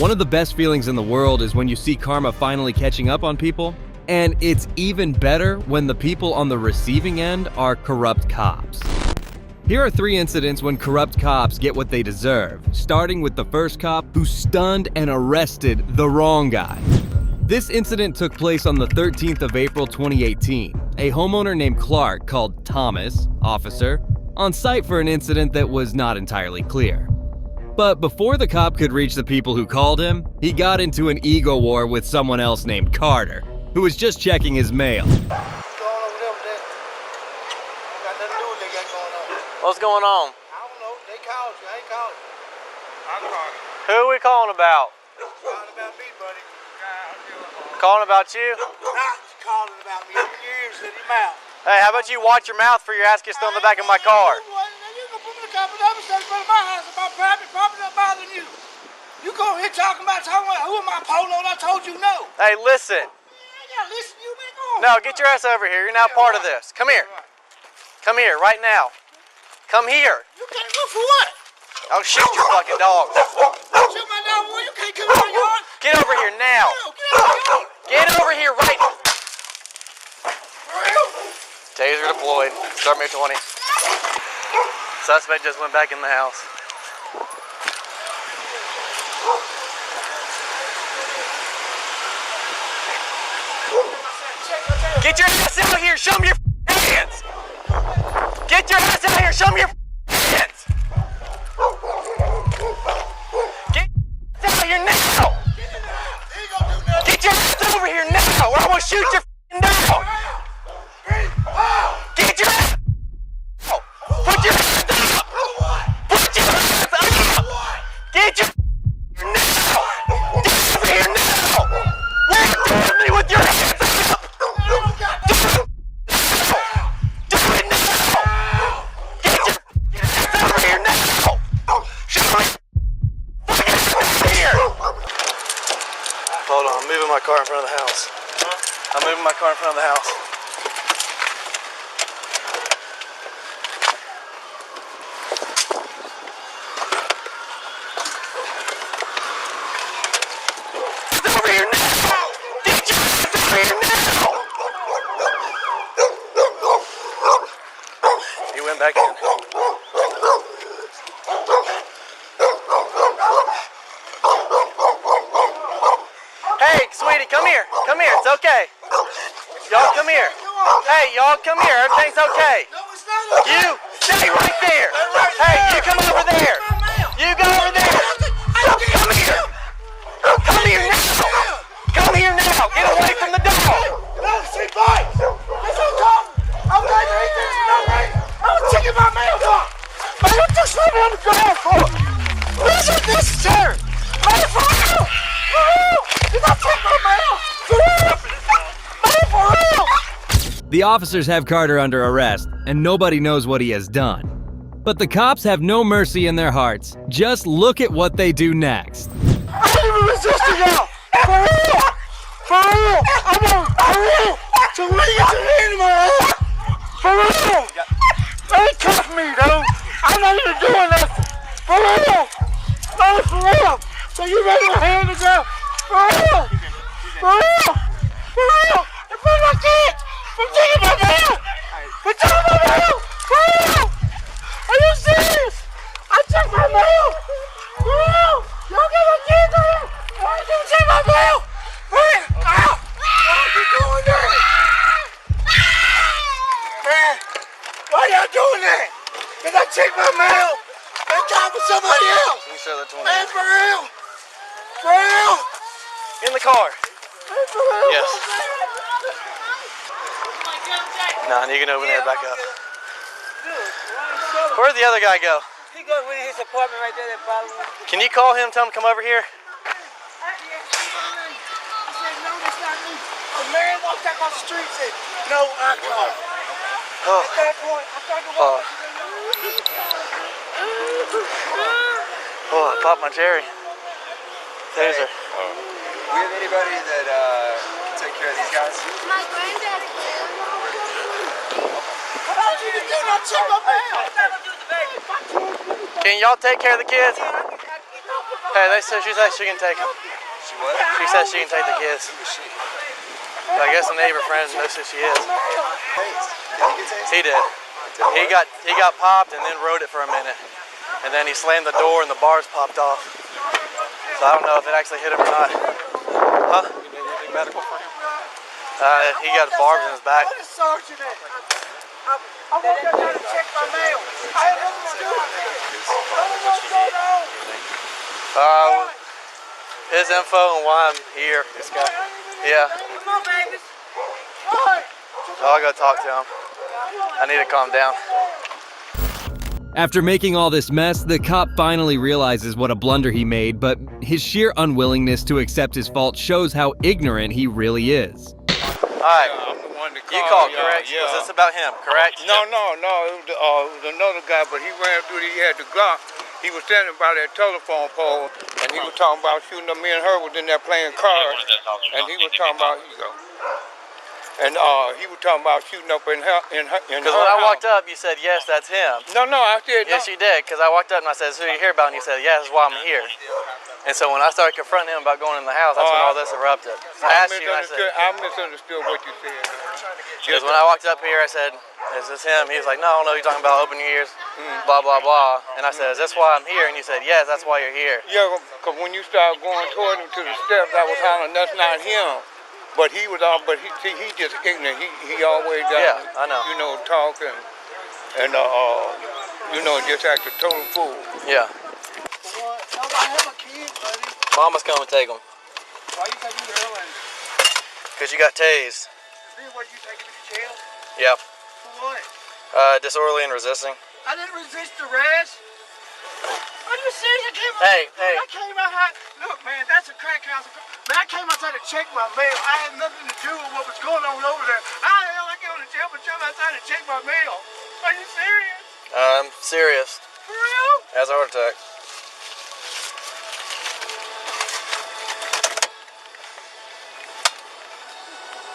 One of the best feelings in the world is when you see karma finally catching up on people, and it's even better when the people on the receiving end are corrupt cops. Here are 3 incidents when corrupt cops get what they deserve, starting with the first cop who stunned and arrested the wrong guy. This incident took place on the 13th of April 2018. A homeowner named Clark called Thomas, officer, on site for an incident that was not entirely clear. But before the cop could reach the people who called him, he got into an ego war with someone else named Carter, who was just checking his mail. What's going on? I don't know. They called you. I ain't called you. I'm calling. Who are we calling about? Calling about me, buddy. Calling about you? Not calling about me. Open your ears and your mouth. Hey, how about you watch your mouth for your ass gets thrown in the back of my car? You gonna put me in the car, but I'm saying about my house about private property not bothering you. You go here talking about who am I, Polo? And I told you no. Hey, listen. I gotta listen to you, man. Go on. No, get your ass over here. You're now part of this. Come here. Come here, right now. Come here. You can't go for what? I'll shoot your fucking dog. Shoot my dog, boy. You can't come in my yard. Get over here now. Get out of my yard. Get over here right now. For real? Taser deployed. Start me at 20. Suspect just went back in the house. Get your ass out here. Show me your hands. Get your ass out here. Show me your hands. Get your ass out here now. Get your ass over here now, or I'm gonna shoot your dog. Get your ass out. Put your hands up. Put your hands up. Get your now. Get over here now. What are you doing to me with your hands up? Do it now. Get your ass over here now. Shoot my here. Hold on, I'm moving my car in front of the house. I'm moving my car in front of the house. Get over here now! Get your ass over here now! He went back in. Hey, sweetie, come here. Come here, it's okay. Y'all come here. Hey, y'all come here. Everything's okay. No, it's not okay. You stay right there. Hey, you come over there. You go over there. Come here. Come here now. Come here now. Get away from the dog. No, she bites. That's what I'm talking. I'm glad you ate this. No, right? I was checking my mail car. Man, what you sleeping on the ground for? This is necessary. Man, for real. For real. Did I check my mail? For real. Man, for real. The officers have Carter under arrest, and nobody knows what he has done. But the cops have no mercy in their hearts. Just look at what they do next. I can't even resist it now. For real. For real. I'm on. For real. So when you get your hand in my head. For real. They ain't cuff me, dude. I'm not even doing nothing. For real. No, for real. So you ready my hand to go? For real. For real. For real. In front of my kids. For taking my mail. For taking my mail. For real. Are you serious? I checked my mail. For real. Y'all get my kids on here. Why you gonna check my mail? For real. Ow. What are you doing there? Man, why y'all doing that? Cause I checked my mail. And got for somebody else. Can you show that 20? Man, for real. For real. In the car. Man, for real. Yes. Nah, you can open there back up. Where'd the other guy go? He goes in his apartment right there that followed me. Can you call him, tell him to come over here? I said, no, that's not me. A man walked out on the street and said, no, I called. Oh. At that point, I started to walk. Oh, I popped my cherry. Taser. We have anybody that can take care of these guys? My granddaddy. How did you do not check my mail? Can y'all take care of the kids? I Hey, she said she can take them. She what? She said she can take the kids. Who is she? I guess a neighbor friend knows who she is. Tased. Did he get tased? He did. He got popped and then rode it for a minute. And then he slammed the door and the bars popped off. So I don't know if it actually hit him or not. Huh? You need anything medical for him? He got barbs in his back. What is Sergeant at? I walked out there to check my mail. I had nothing to do with it. I don't know what's going on. His info and why I'm here. This guy. Yeah. Come on, babies. I'll go talk to him. I need to calm down. After making all this mess, the cop finally realizes what a blunder he made, but his sheer unwillingness to accept his fault shows how ignorant he really is. Alright. I'm the one that You called, called, correct? Yeah. Was this about him, correct? No. It was another guy, but he ran through. He had the Glock. He was standing by that telephone pole, and he was talking about shooting up. Me and her was in there playing cards, and he was talking about he was talking about shooting up in her. Because when I walked up, you said, yes, that's him. No, I said no. Yes, you did, because I walked up and I said, who are you here about? And you said, yeah, that's why I'm here. And so when I started confronting him about going in the house, that's when all this erupted. I asked you, and I said, I misunderstood what you said. because when I walked up here, I said, is this him? He was like, no, you're talking about open your ears, blah, blah, blah. And I said, is this why I'm here? And you said, yes, that's why you're here. Yeah, because when you started going toward him to the steps, I was hollering, that's not him. But he was all, but he just ignorant. He always Yeah, I know. Talking and just act a total fool. Yeah. What? I have a kid, buddy. Mama's coming to take him. Why you taking me to Erlander? Because you got tased. Is this what you taking me to jail? Yep. For what? Disorderly and resisting. I didn't resist arrest. Are you serious? Hey. I came out. Look, man, that's a crack house. Man, I came outside to check my mail. I had nothing to do with what was going on over there. How the hell I get on the jail but jump outside to check my mail? Are you serious? I'm serious. For real? Has a heart attack.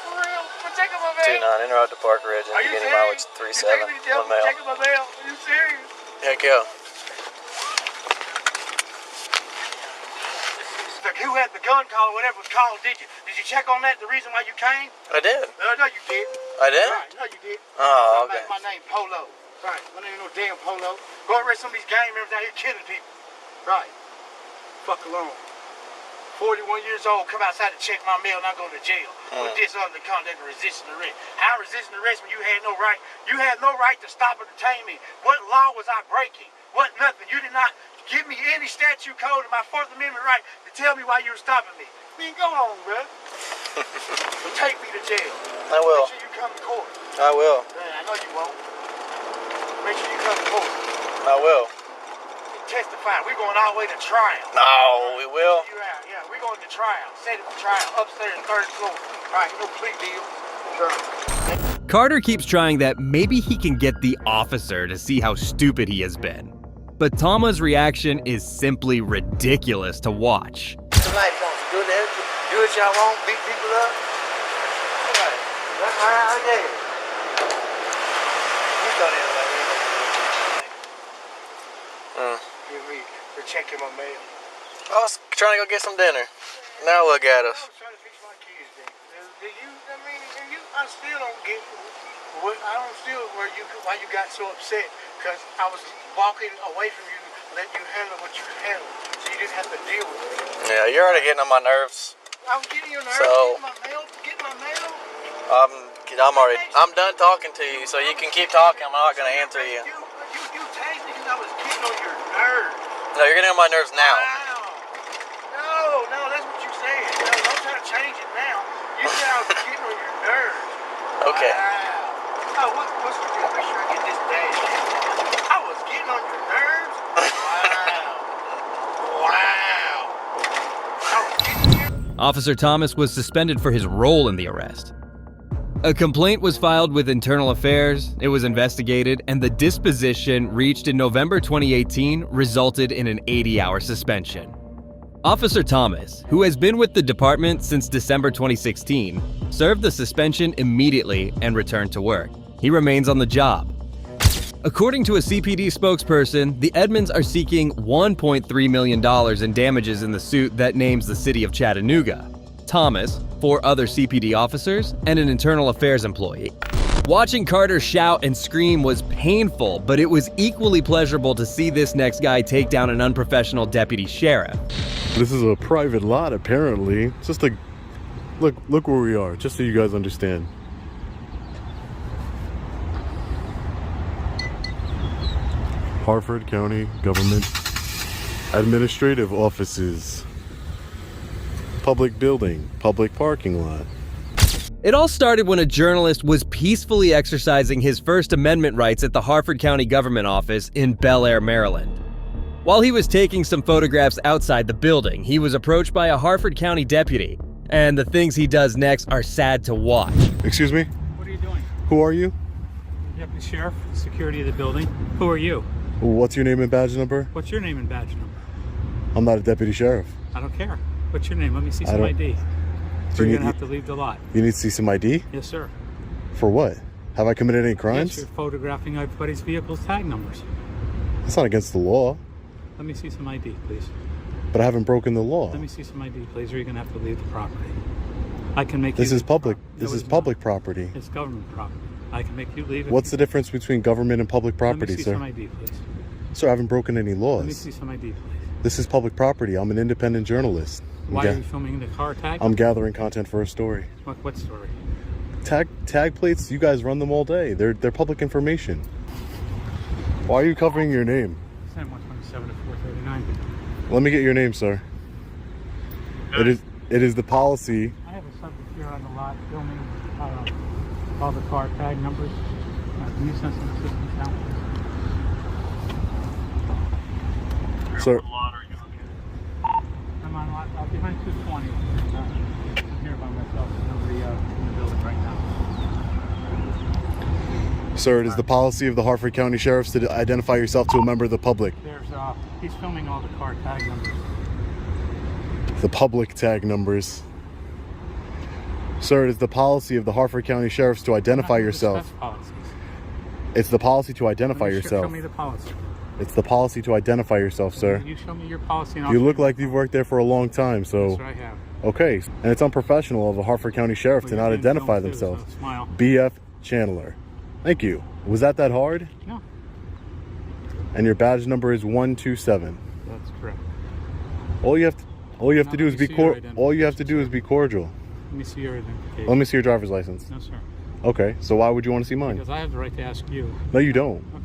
For real? For checking my mail? 29, interrupt to Park Ridge, Are you beginning serious? mileage You taking me to 37, jail one for male. checking my mail? Are you serious? Heck yeah. Look, who had the gun call or whatever was called, did you? Did you check on that, the reason why you came? I did. No, you did. I did? Right, no, you did. Oh, okay. My name Polo. Right, my name ain't no damn Polo. Go arrest some of these gang members out here killing people. Right. Fuck alone. 41 years old, come outside to check my mail and I go to jail. For disorderly conduct and resisting arrest. How resisting arrest when you had no right? You had no right to stop or detain me. What law was I breaking? What nothing? You did not give me any statute code of my Fourth Amendment right to tell me why you were stopping me. Then go on, bro. So take me to jail. I will. Make sure you come to court. I will. Man, I know you won't. Make sure you come to court. I will. Testify. We're going all the way to trial. No, we will. You out. Yeah, we're going to trial. Set it for trial. Upstairs, third floor. All right, no plea deal. Sure. Carter keeps trying that maybe he can get the officer to see how stupid he has been. But Tama's reaction is simply ridiculous to watch. Tonight, do what y'all want, beat people up. Right. That's how I get it. You thought it was like Give me for checking my mail. I was trying to go get some dinner. Now look at I us. was trying to fix my kids. I still don't get why you got so upset, because I was walking away from you, letting you handle what you handled, so you didn't have to deal with it. Yeah, you're already getting on my nerves. I was getting your nerves, So- getting my mail. I'm done talking to you, so you can keep talking. I'm not gonna answer you. You tased me because I was getting on your nerves. No, you're getting on my nerves now. Wow. No, that's what you said. No, don't try to change it now. You said I was getting on your nerves. Okay. Wow. Oh, what's the deal? Make sure I get this dash. I was getting on your nerves? Wow. I was getting you. Officer Thomas was suspended for his role in the arrest. A complaint was filed with Internal Affairs, it was investigated, and the disposition reached in November 2018 resulted in an 80-hour suspension. Officer Thomas, who has been with the department since December 2016, served the suspension immediately and returned to work. He remains on the job. According to a CPD spokesperson, the Edmonds are seeking $1.3 million in damages in the suit that names the city of Chattanooga, Thomas, 4 other CPD officers, and an internal affairs employee. Watching Carter shout and scream was painful, but it was equally pleasurable to see this next guy take down an unprofessional deputy sheriff. This is a private lot, apparently. It's just a look where we are, just so you guys understand. Harford County Government Administrative Offices. Public building, public parking lot. It all started when a journalist was peacefully exercising his First Amendment rights at the Harford County Government Office in Bel Air, Maryland. While he was taking some photographs outside the building, he was approached by a Harford County deputy, and the things he does next are sad to watch. Excuse me? What are you doing? Who are you? Deputy Sheriff, security of the building. Who are you? What's your name and badge number? What's your name and badge number? I'm not a deputy sheriff. I don't care. What's your name? Let me see some don't- ID. Do Or you you're need- gonna have to leave the lot. You need to see some ID? Yes, sir. For what? Have I committed any Yes, crimes? you're photographing everybody's vehicle's tag numbers. That's not against the law, Let me see some ID, please. but I haven't broken the law. Let me see some ID, please, or you're gonna have to leave the property. I can make This you. is public. This No, is it's public not. property. It's government property. I can make you leave. If What's you- the difference between government and public Let me property, see sir? some ID, please. Sir, I haven't broken any Let me laws. see some ID, please. This is public property. I'm an independent journalist. Why are you filming the car tag? I'm gathering content for a story. What story? Tag plates, you guys run them all day. They're public information. Why are you covering your name? Send 127 to 439. Let me get your name, sir. It is the policy. I have a subject here on the lot filming all the car tag numbers. Can you send some assistance down? Sir, I'm on lot behind 220. I'm here by myself. There's nobody in the building right now. sir, it is the policy of the Harford County Sheriffs to identify yourself to a member of the public. There's he's filming all the car tag numbers. The public tag numbers. Sir, it is the policy of the Harford County Sheriffs to identify I'm not gonna yourself. discuss policies. It's the policy to identify Let me yourself. Show me the policy. It's the policy to identify yourself, sir. You show me your policy. And I'll You show look like you've worked there for a long time, so Yes, sir, I have. okay. And it's unprofessional of a Harford County Sheriff Well, to you're not being identify filmed too, themselves. so smile. BF Chandler. Thank you. Was that hard? No, And your badge number is 127. that's correct. All you have to Now do let is me be see your all you have to identification, do is be cordial. Let me see your identification. Let me see your driver's license. No, sir. Okay. So why would you want to see mine? Because I have the right to ask you. No, you don't. Okay.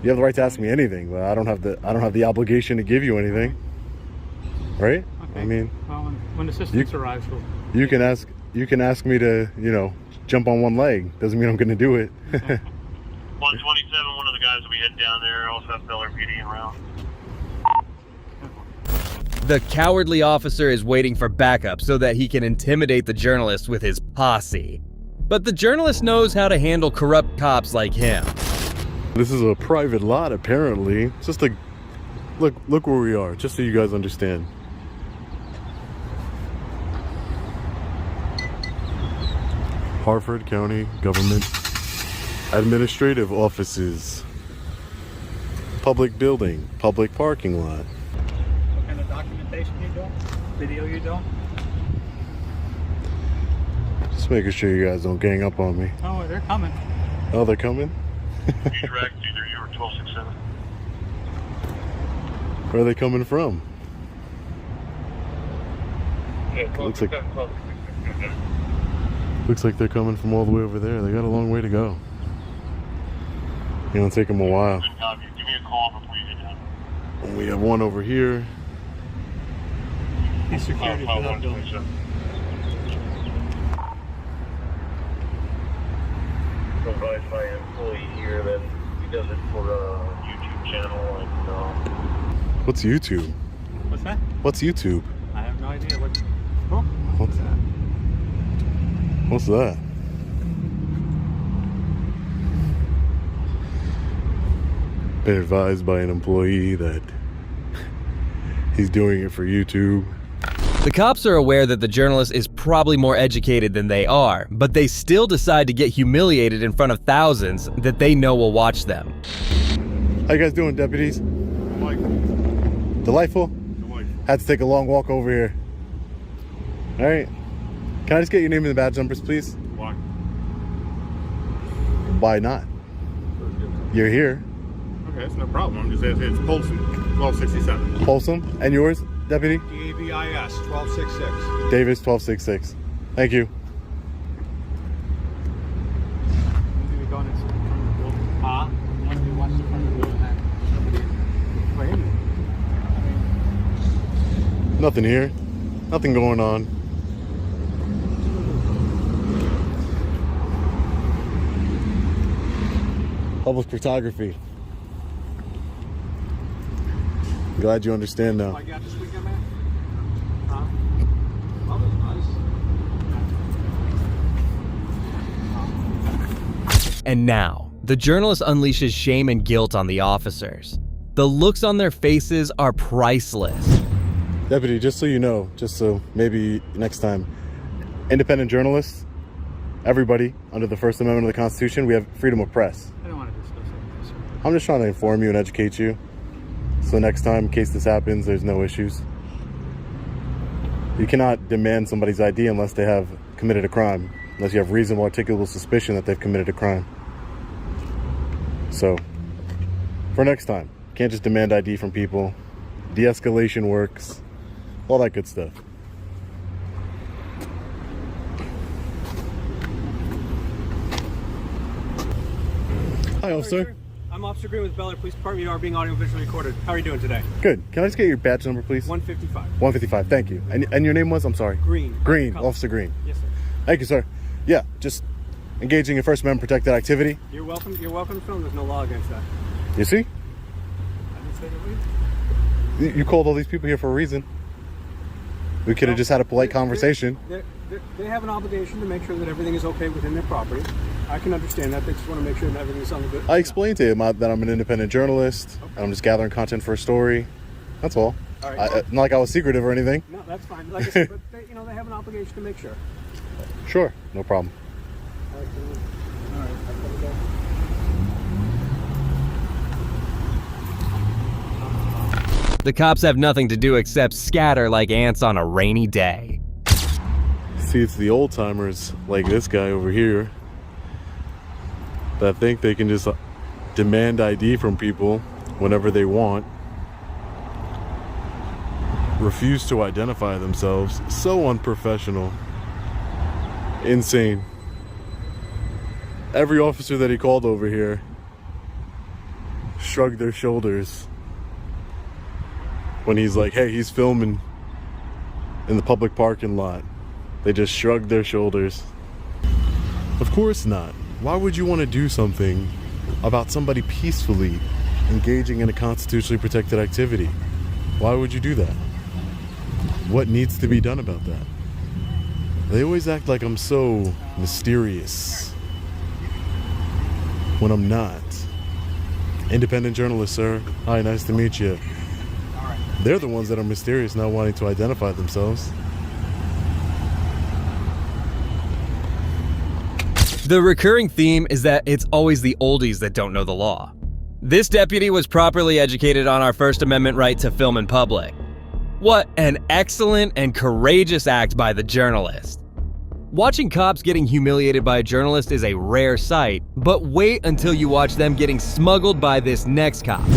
You have the right to ask me anything, but I don't have the obligation to give you anything. Right? Okay. I mean, well, when assistance arrives, we'll. you can ask me to, jump on one leg. Doesn't mean I'm going to do it. 127, one of the guys that we had down there also has Bel Air PD en route. The cowardly officer is waiting for backup so that he can intimidate the journalist with his posse. But the journalist knows how to handle corrupt cops like him. This is a private lot, apparently. It's just look where we are, just so you guys understand. Harford County Government Administrative Offices. Public building, public parking lot. What kind of documentation you doing? Video you doing? Just making sure you guys don't gang up on me. Oh, they're coming. Oh, they're coming? You direct either you or 1267. Where are they coming from? Yeah, Looks like they're coming from all the way over there. They got a long way to go. It'll take them a while. Good copy. Give me a call before you get down. And we have one over here. He's security for that building. 127. Advised by an employee here that he does it for a YouTube channel and What's YouTube? What's that? What's YouTube? I have no idea what. Oh, What's that? What's that? Been advised by an employee that he's doing it for YouTube. The cops are aware that the journalist is probably more educated than they are, but they still decide to get humiliated in front of thousands that they know will watch them. How you guys doing, deputies? Delightful? Had to take a long walk over here. All right. Can I just get your name and the badge numbers, please? Why? Why not? You're here. Okay, that's no problem. I'm just asking. It's Polson, 1267. Wholesome. And yours, deputy? DAVIS, 1266. Davis, 1266. Thank you. Nothing here. Nothing going on. Public photography. Glad you understand now. I got this weekend, man? Huh? That was nice. And now, the journalist unleashes shame and guilt on the officers. The looks on their faces are priceless. Deputy, just so you know, just so maybe next time, independent journalists, everybody under the First Amendment of the Constitution, we have freedom of press. I don't want to discuss it. Sir. I'm just trying to inform you and educate you. So next time, in case this happens, there's no issues. You cannot demand somebody's ID unless they have committed a crime, unless you have reasonable articulable suspicion that they've committed a crime. So, for next time, you can't just demand ID from people. De-escalation works, all that good stuff. Hi, officer. I'm Officer Green with Bel Air Police Department. You are being audio visually recorded. How are you doing today? Good. Can I just get your badge number, please? 155. 155, thank you. And your name was? I'm sorry. Green. Green, Officer Green. Yes, sir. Thank you, sir. Yeah, just engaging in First Amendment protected activity. You're welcome. You're welcome to film. There's no law against that. You see? I didn't say that way. You called all these people here for a reason. We could have just had a polite conversation. They have an obligation to make sure that everything is okay within their property. I can understand that. They just want to make sure that everything is on the good. I explained to him that I'm an independent journalist. Okay. And I'm just gathering content for a story. That's all. All right. Not like I was secretive or anything. No, that's fine. Like I said, but they have an obligation to make sure. Sure, no problem. All right. All right. I'll let it go. The cops have nothing to do except scatter like ants on a rainy day. See, it's the old timers like this guy over here that think they can just demand ID from people whenever they want, refuse to identify themselves. So unprofessional. Insane. Every officer that he called over here shrugged their shoulders when he's like, hey, he's filming in the public parking lot. They just shrugged their shoulders. Of course not. Why would you want to do something about somebody peacefully engaging in a constitutionally protected activity? Why would you do that? What needs to be done about that? They always act like I'm so mysterious when I'm not. Independent journalist, sir. Hi, nice to meet you. They're the ones that are mysterious, not wanting to identify themselves. The recurring theme is that it's always the oldies that don't know the law. This deputy was properly educated on our First Amendment right to film in public. What an excellent and courageous act by the journalist. Watching cops getting humiliated by a journalist is a rare sight, but wait until you watch them getting smuggled by this next cop.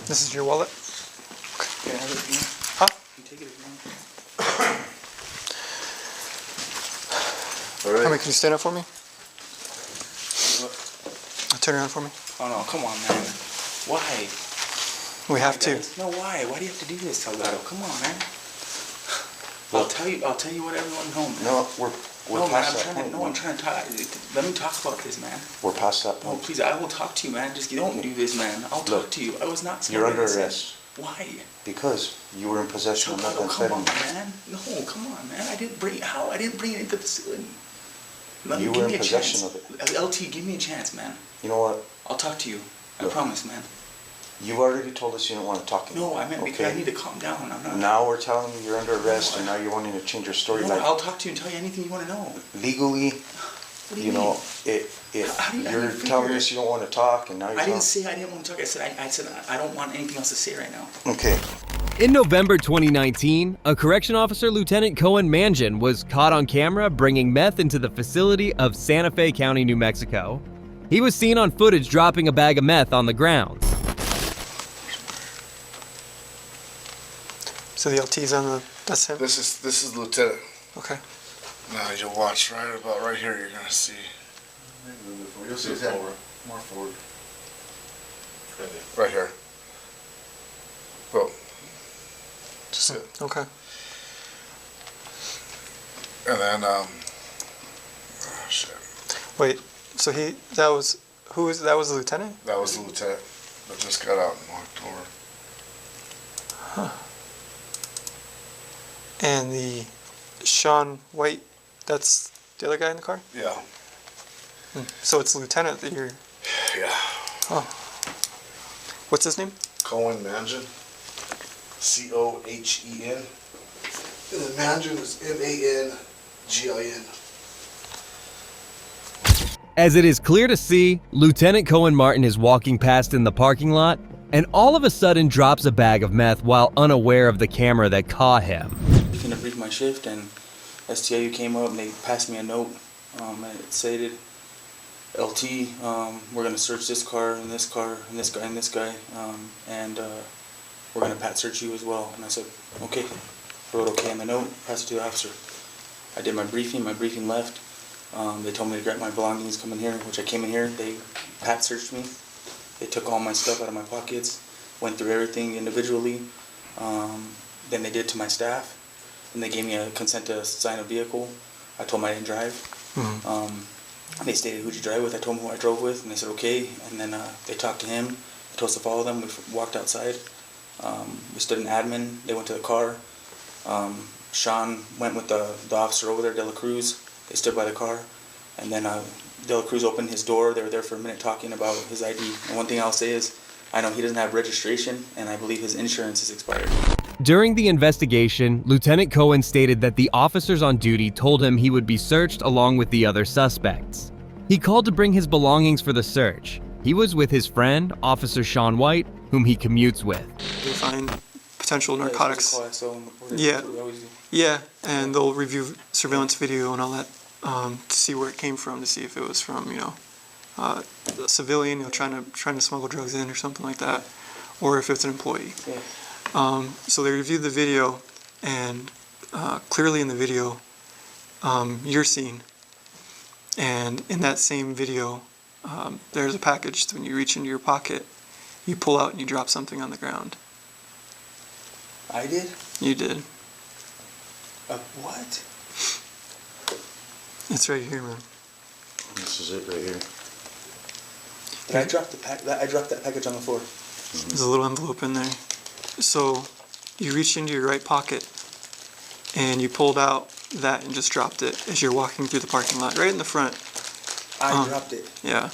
This is your wallet? Can I have it again? Huh? You take it again. All right. How many, can you stand up for me? Turn around for me. Oh no, come on, man. Why? We have to. No, why? Why do you have to do this, Salgado? Come on, man. I'll tell you what everyone knows. No, we're past that point. I'm trying to talk. Let me talk about this, man. We're past that No, point. please, I will talk to you, man. Just don't do this, man. I'll talk to you. I was not. You're under arrest. Why? Because you were in possession of Come on, methamphetamine. man. No, come on, man. I didn't bring it into the facility. You were in possession of it. LT, give me a chance, man. You know what? I'll talk to you. I Look. promise, man. You already told us you didn't want to talk anymore. No, I meant because I need to calm down. I'm not. Now we're telling you you're under arrest, and now you're wanting to change your story. No, Like, I'll talk to you and tell you anything you want to know. legally, What do you mean? know, if you're telling us you don't want to talk, and now you're I didn't talking. say I didn't want to talk. I said I don't want anything else to say right now. Okay. In November 2019, a correction officer, Lieutenant Cohen Manjan, was caught on camera bringing meth into the facility of Santa Fe County, New Mexico. He was seen on footage dropping a bag of meth on the grounds. So the LT's on the, that's him? This is Lieutenant. Okay. Now you'll watch about right here. You're gonna see. You'll see his head. More forward. Right here. Well. Just, okay. And then oh shit. Wait, so that was the lieutenant? That was the lieutenant that just got out in October. Huh. And the Sean White, that's the other guy in the car? Yeah. So it's the lieutenant that you're... Yeah. Oh. What's his name? Cohen Manjan. Cohen. And then Manjan is Mangin. As it is clear to see, Lieutenant Cohen Martin is walking past in the parking lot and all of a sudden drops a bag of meth while unaware of the camera that caught him. Gonna brief my shift, and STIU came up and they passed me a note. And it stated, LT, we're gonna search this car and this car and this guy and this guy, and we're gonna pat search you as well. And I said, okay. Wrote okay on the note, passed it to the officer. I did my briefing left. They told me to grab my belongings, come in here, which I came in here. They pat searched me. They took all my stuff out of my pockets, went through everything individually. Then they did to my staff, and they gave me a consent to sign a vehicle. I told them I didn't drive. Mm-hmm. They stated, who'd you drive with? I told them who I drove with, and they said, okay. And then they talked to him. They told us to follow them. We walked outside. We stood in admin. They went to the car. Sean went with the officer over there, De La Cruz. They stood by the car. And then De La Cruz opened his door. They were there for a minute talking about his ID. And one thing I'll say is, I know he doesn't have registration, and I believe his insurance is expired. During the investigation, Lieutenant Cohen stated that the officers on duty told him he would be searched along with the other suspects. He called to bring his belongings for the search. He was with his friend, Officer Sean White, whom he commutes with. They find potential narcotics. Yeah. Yeah, and they'll review surveillance video and all that to see where it came from, to see if it was from, a civilian, trying to smuggle drugs in or something like that, or if it's an employee. Yeah. So they reviewed the video, and clearly in the video, you're seen. And in that same video, there's a package. When you reach into your pocket, you pull out and you drop something on the ground. I did? You did. What? It's right here, man. This is it right here. I dropped I dropped that package on the floor. There's a little envelope in there. So you reached into your right pocket and you pulled out that and just dropped it as you're walking through the parking lot, right in the front. I dropped it. Yeah.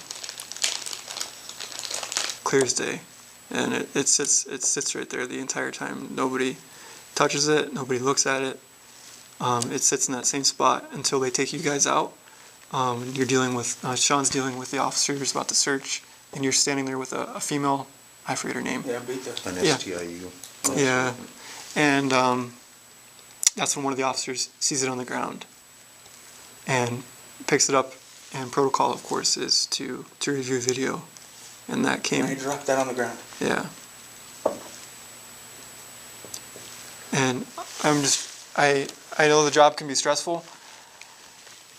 Clear as day. And it sits right there the entire time. Nobody touches it, nobody looks at it. It sits in that same spot until they take you guys out. You're dealing with, Sean's dealing with the officer who's about to search, and you're standing there with a female, I forget her name. Yeah, Beta. An STIU. Yeah, and that's when one of the officers sees it on the ground and picks it up, and protocol, of course, is to review video, and that came... And I dropped that on the ground. Yeah. And I know the job can be stressful.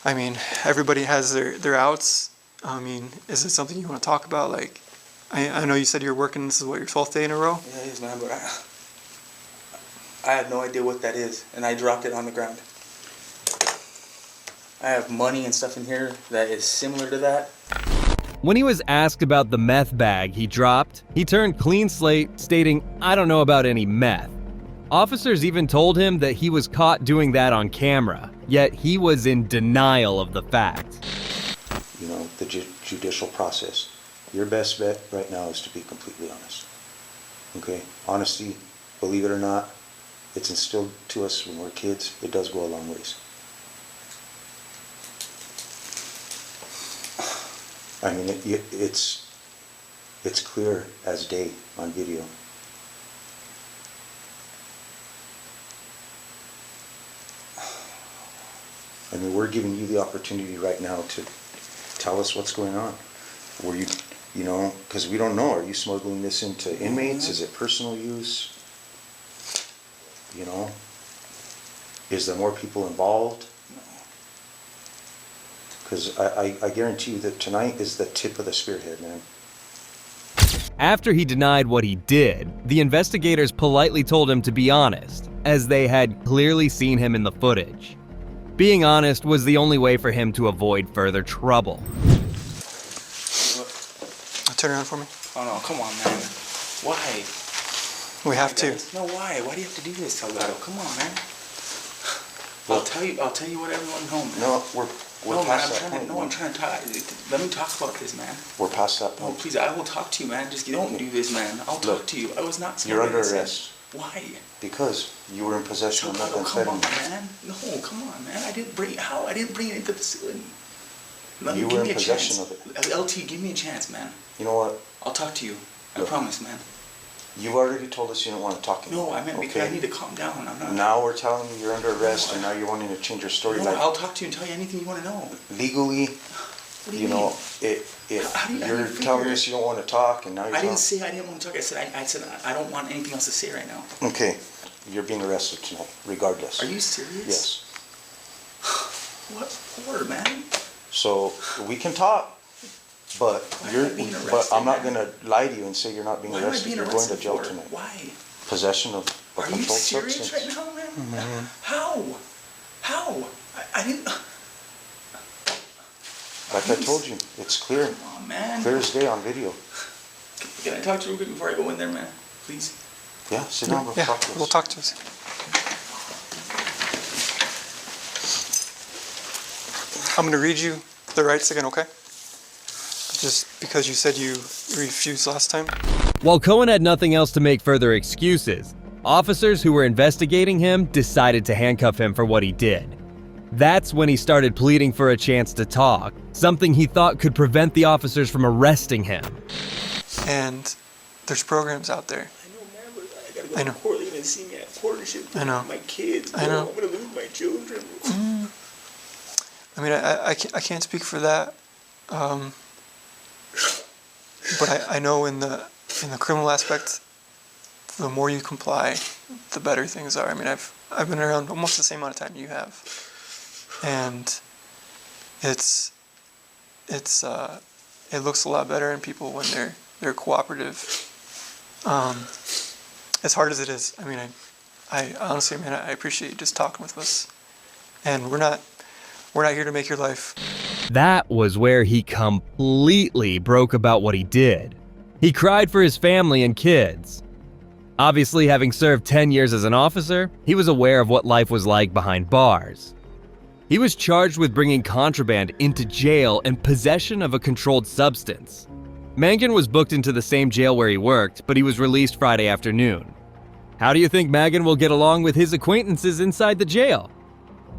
I mean, everybody has their outs. I mean, is it something you want to talk about? Like, I know you said you're working, this is what, your 12th day in a row? Yeah, it is, man, but I have no idea what that is, and I dropped it on the ground. I have money and stuff in here that is similar to that. When he was asked about the meth bag he dropped, he turned clean slate, stating, "I don't know about any meth." Officers even told him that he was caught doing that on camera, yet he was in denial of the fact. You know, the judicial process. Your best bet right now is to be completely honest. Okay? Honesty, believe it or not, it's instilled to us when we're kids. It does go a long ways. I mean, it's clear as day on video. I mean, we're giving you the opportunity right now to tell us what's going on. Were you know, because we don't know, are you smuggling this into inmates? Is it personal use? You know, is there more people involved? Because I guarantee you that tonight is the tip of the spearhead, man. After he denied what he did, the investigators politely told him to be honest, as they had clearly seen him in the footage. Being honest was the only way for him to avoid further trouble. Turn around for me. Oh no, come on, man. Why? We have to. No, why? Why do you have to do this, Salgado? Come on, man. I'll tell you what everyone home. No, we're past that point. I'm trying to talk. Let me talk about this, man. We're past that point. No, please, I will talk to you, man. Just don't do this, man. I'll talk to you. I was not. You're under arrest. Why? Because you were in possession of Come on, methamphetamine. man. No, come on, man. I didn't bring it into the facility. You were in possession of it. LT, give me a chance, man. You know what? I'll talk to you. I promise, man. You've already told us you don't want to talk anymore. No, I meant because I need to calm down. I'm not. Now we're telling you you're under arrest, and now you're wanting to change your story. No, I'll talk to you and tell you anything you want to know. Legally, you know, you're telling us you don't want to talk, and now you're. I didn't say I didn't want to talk. I said I don't want anything else to say right now. Okay, you're being arrested tonight, regardless. Are you serious? Yes. What for, man? So we can talk. But I'm not going to lie to you and say you're not being arrested. You're going to jail tonight. Why? Possession of a controlled substance. Are you serious right now, man? Mm-hmm. How? I didn't. Like I told you, it's clear. Come on, man. Clear as day on video. Can I talk to you real quick before I go in there, man? Please. Yeah, sit down. We'll talk to us. I'm going to read you the rights again, okay? Just because you said you refused last time. While Cohen had nothing else to make further excuses, officers who were investigating him decided to handcuff him for what he did. That's when he started pleading for a chance to talk, something he thought could prevent the officers from arresting him. And there's programs out there. I know, man, but I gotta go to court. They're gonna see me at partnership with my kids. I know. I'm gonna lose my children. I mean, I can't speak for that. But I know in the criminal aspect, the more you comply, the better things are. I mean, I've been around almost the same amount of time you have, and it looks a lot better in people when they're cooperative. As hard as it is, I mean, I honestly, man, I appreciate you just talking with us, and we're not here to make your life. That was where he completely broke about what he did. He cried for his family and kids. Obviously, having served 10 years as an officer, he was aware of what life was like behind bars. He was charged with bringing contraband into jail and possession of a controlled substance. Mangan was booked into the same jail where he worked, but he was released Friday afternoon. How do you think Mangan will get along with his acquaintances inside the jail?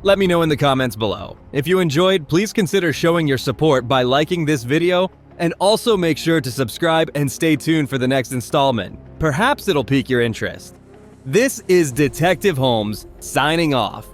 Let me know in the comments below. If you enjoyed, please consider showing your support by liking this video, and also make sure to subscribe and stay tuned for the next installment. Perhaps it'll pique your interest. This is Detective Holmes signing off.